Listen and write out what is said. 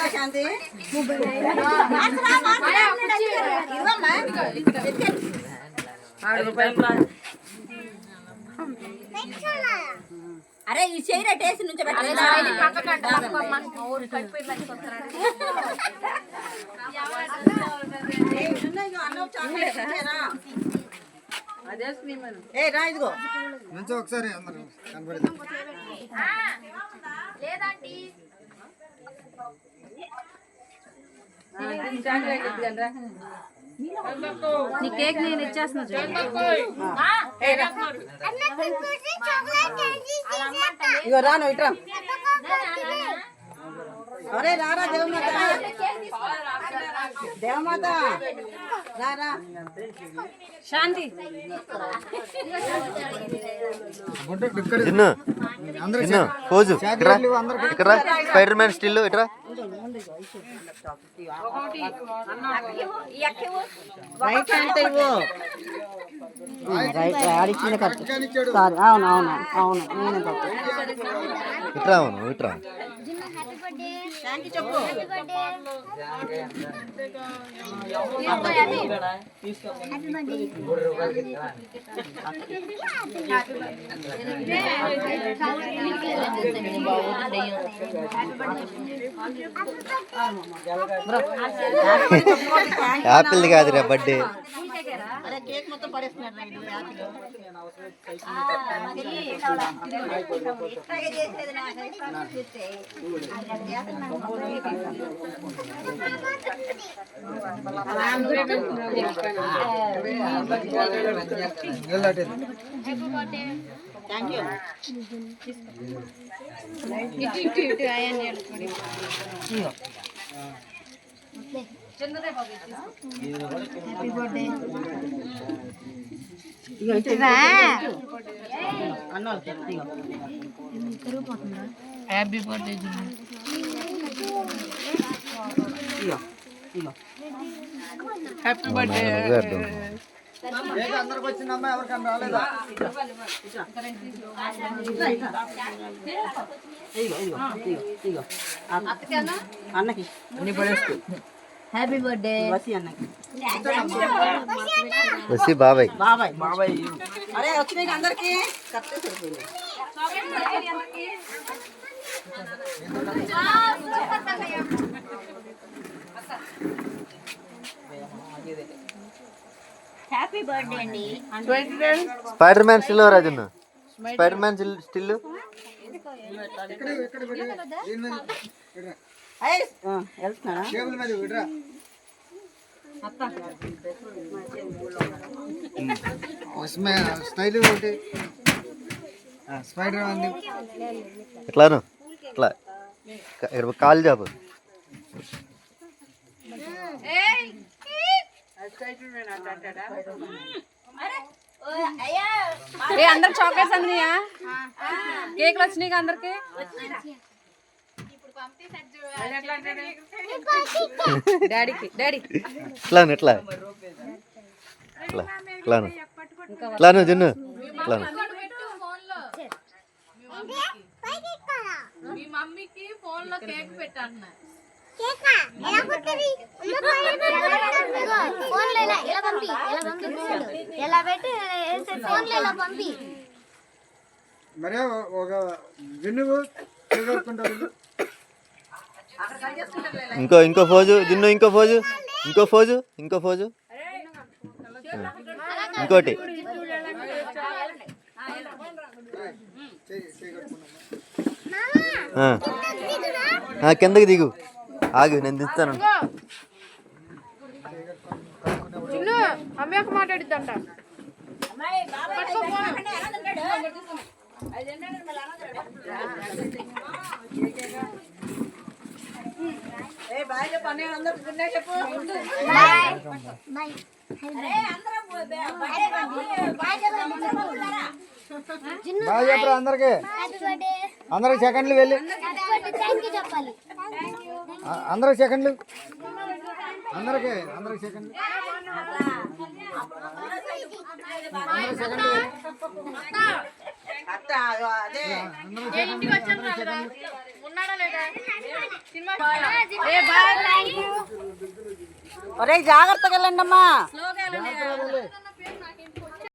శాంతి అరే ఈ chair taste నుంచి ఏ రా ఇదిగో మంచి ఒకసారి అందరూ కనబడేది లేదండి నీ కేక్ నేను ఇచ్చేస్తున్నా ఇగో రాను ఇట్రా అరే రారా దేవమాత దేవమాత రారా శాంతి పోజు ఇక్కడ స్పైడర్ మ్యాన్ స్టిల్ ఇట్రా రైట్ హ్యాండ్ ఇవ్వు రైట్ ఆడిచ్చిన కరెక్ట్ సారీ అవును అవును అవును నేను తప్పు ఇట్రా అవును ఇట్రా థ్యాంక్ యూ చెప్పు యాపిల్ కాదురా బర్త్డే అరే కేక్ మొత్తం పడేస్తున్నారు thank you happy birthday happy birthday అందరికి వచ్చిందమ్మా ఎవరికన్నా రాలేదా అన్నకి అన్ని పడేస్తూ హ్యాపీ బర్త్డే వసి అన్నకి వచ్చి బాబాయ్ బాబాయ్ బాబాయ్ అరే వచ్చినాయి అందరికి కరెక్ట్ సరిపోయింది హ్యాపీ బర్త్డే అండి Spider Man still Rajanna Spider Man still వెళ్తున్నాడా టేబుల్ మీద విడరా స్టైల్ ఒకటి స్పైడర్ ఉంది ఎట్లాను ఇట్లా ఇక్కడ కాల్ జాబ్ అందరు చాక్లెట్స్ అందినాయా కేక్లు వచ్చినాయి అందరికి డాడీకి డాడీ ఇట్లాను ఇట్లా ఇట్లా ఇట్లాను ఇట్లాను జున్ను ఇట్లాను మీ మమ్మీకి ఫోన్ లో కేక్ పెట్టాను మరే ఒక విన్నువు ఇంకో ఫోజు జున్ను ఇంకో ఫోజు ఇంకోటి కిందకి దిగు ఆగు నేను దిస్తాను అమ్మ యొక్క మాట్లాడిద్దంట బాయ్ చెప్పు అన్నయ్య అందరూ చెప్పు బాగా చెప్పరా అందరికి అందరికి సెకండ్లు వెళ్ళి అందరికి సెకండ్లు అందరికి సెకండ్లు ఏ ఇంటికి వచ్చాను రాలేదా? ఉన్నాడా లేదా? సినిమా ఒరే జాగ్రత్తగా వెళ్ళండి అమ్మా స్లోగా వెళ్ళండి.